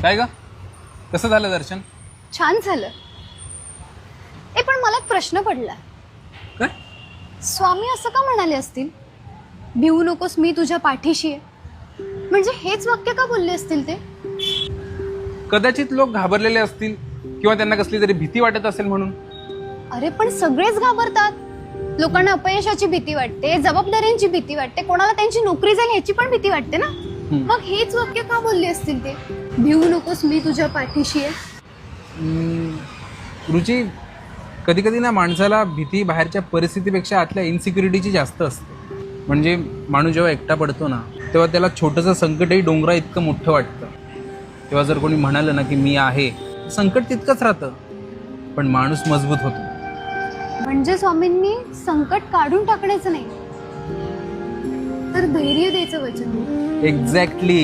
काय ग, कसं झालं दर्शन? छान झालं. पण मला एक प्रश्न पडला. काय? स्वामी असं का म्हणाले असतील, भिवू नकोस मी तुझ्या पाठीशी आहे? म्हणजे हेच वाक्य का बोलले असतील ते? कदाचित लोक घाबरलेले असतील किंवा त्यांना कसली तरी भीती वाटत असेल म्हणून. अरे पण सगळेच घाबरतात. लोकांना अपयशाची भीती वाटते, जबाबदाऱ्यांची भीती वाटते, कोणाला त्यांची नोकरी जाईल ह्याची पण भीती वाटते ना. मग हेच वाक्य का बोलले असतील ते, भिवू नकोस मी तुझ्या पाठीशी आहे? रुची, कधी कधी ना माणसाला भीती बाहेरच्या परिस्थितीपेक्षा आतल्या इन्सिक्युरिटीची जास्त असते. म्हणजे माणूस जेव्हा एकटा पडतो ना, तेव्हा त्याला छोटंसं संकटही डोंगरा इतकं मोठं वाटतं. तेव्हा जर कोणी म्हणालं ना की मी आहे, संकट तितकंच राहतं, पण माणूस मजबूत होतो. म्हणजे स्वामींनी संकट काढून टाकण्याचं नाही, तर धैर्य द्यायचं वचन. एक्झॅक्टली.